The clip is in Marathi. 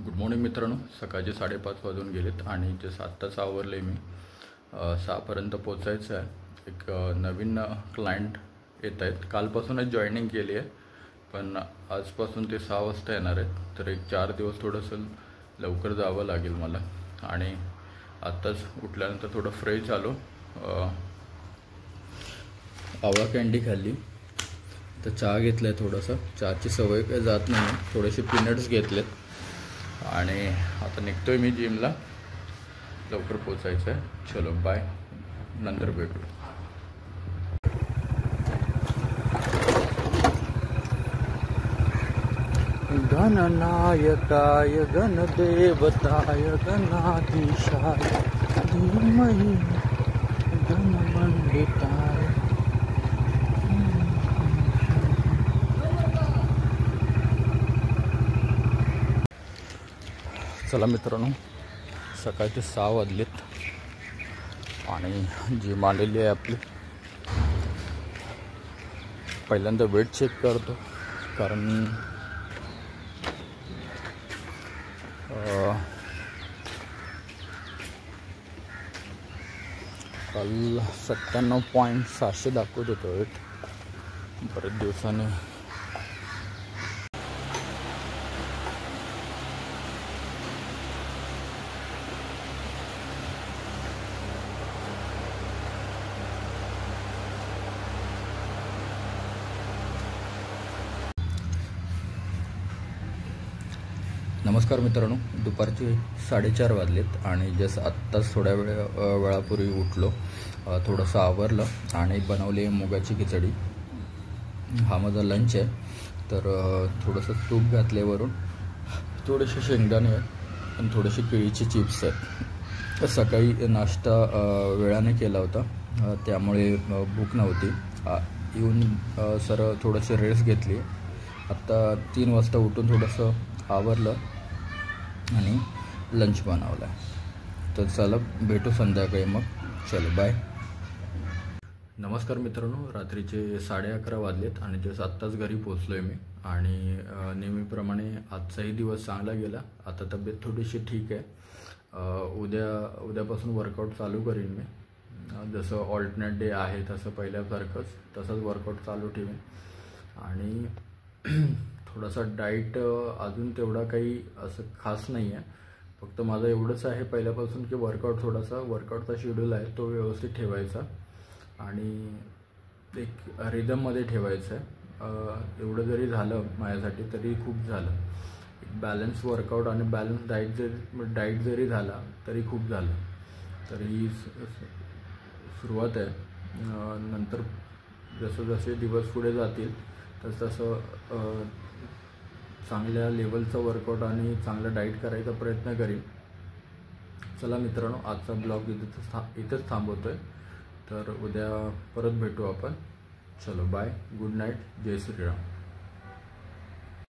गुड मॉर्निंग मित्रांनो. सकाळचे 5:30 वाजून गेलेत आणि जसं आत्ताच आवरले मी 6पर्यंत पोचायचं आहे. एक नवीन क्लायंट येत आहेत. कालपासूनच जॉईनिंग केली आहे, पण आजपासून ते 6 वाजता येणार आहेत. तर एक 4 दिवस थोडंसं लवकर जावं लागेल मला. आणि आत्ताच उठल्यानंतर थोडं फ्रेश झालो, आवळा कँडी खाल्ली, तर चहा घेतला आहे. थोडंसं चहाची सवय काही जात नाही, थोडेसे पीनट्स घेतलेत आणि आता निघतोय मी जिमला. लवकर पोचायचं आहे. चलो बाय, नंतर भेटू. गणनायकाय गणदेवताय गणाधीशाय धीमहि गणमंडिताय. चला मित्रांनो, सकाळचे 6 वाजलेत आणि जिम आलेली आहे आपली. पहिल्यांदा वेट चेक करतो, कारण काल 97.600 दाखवत होतं वेट. बरेच दिवसाने नमस्कार मित्रांनो. दुपारचे 4:30 वाजलेत आणि जसं आत्ताच थोड्या वेळापूर्वी उठलो, थोडंसं आवरलं आणि बनवली मुगाची खिचडी. हा माझा लंच आहे. तर थोडंसं तूप घातल्यावरून थोडेसे शेंगदाणे आहेत आणि थोडेसे केळीचे चिप्स आहेत. सकाळी नाश्ता वेळाने केला होता, त्यामुळे भूक नव्हती. येऊन थोडंसं रेस्ट घेतली. आत्ता 3 वाजता उठून थोडंसं आवरलं आणि लंच बनवला. तर चला भेटू संध्याकाळी मग. चलो बाय. नमस्कार मित्रांनो. रात्रीचे 11:30 वाजलेत आणि जसं आत्ताच घरी पोचलो आहे मी. आणि नेहमीप्रमाणे आजचाही दिवस चांगला गेला. आता तब्येत थोडीशी ठीक आहे. उद्यापासून वर्कआउट चालू करीन मी. जसं ऑल्टरनेट डे आहे तसं पहिल्यासारखंच तसंच वर्कआउट चालू ठेवीन. आणि थोडासा डाईट अजून तेवढा काही असं खास नाही आहे. फक्त माझं एवढंच आहे पहिल्यापासून की वर्कआउटचा शेड्यूल आहे तो व्यवस्थित ठेवायचा आणि एक रिदममध्ये ठेवायचं आहे. एवढं जरी झालं माझ्यासाठी तरी खूप झालं. एक बॅलन्स वर्कआउट आणि बॅलन्स डाईट जरी झाला तरी खूप झालं. तर ही सुरुवात आहे. नंतर जसे दिवस पुढे जातील तसं चांगल्या लेवलचं वर्कआउट आणि चांगलं डाईट करायचा प्रयत्न करीन. चला मित्रांनो, आजचा ब्लॉग इथंच थांबवतोय. तर उद्या परत भेटू आपण. चलो बाय, गुड नाईट, जय श्रीराम.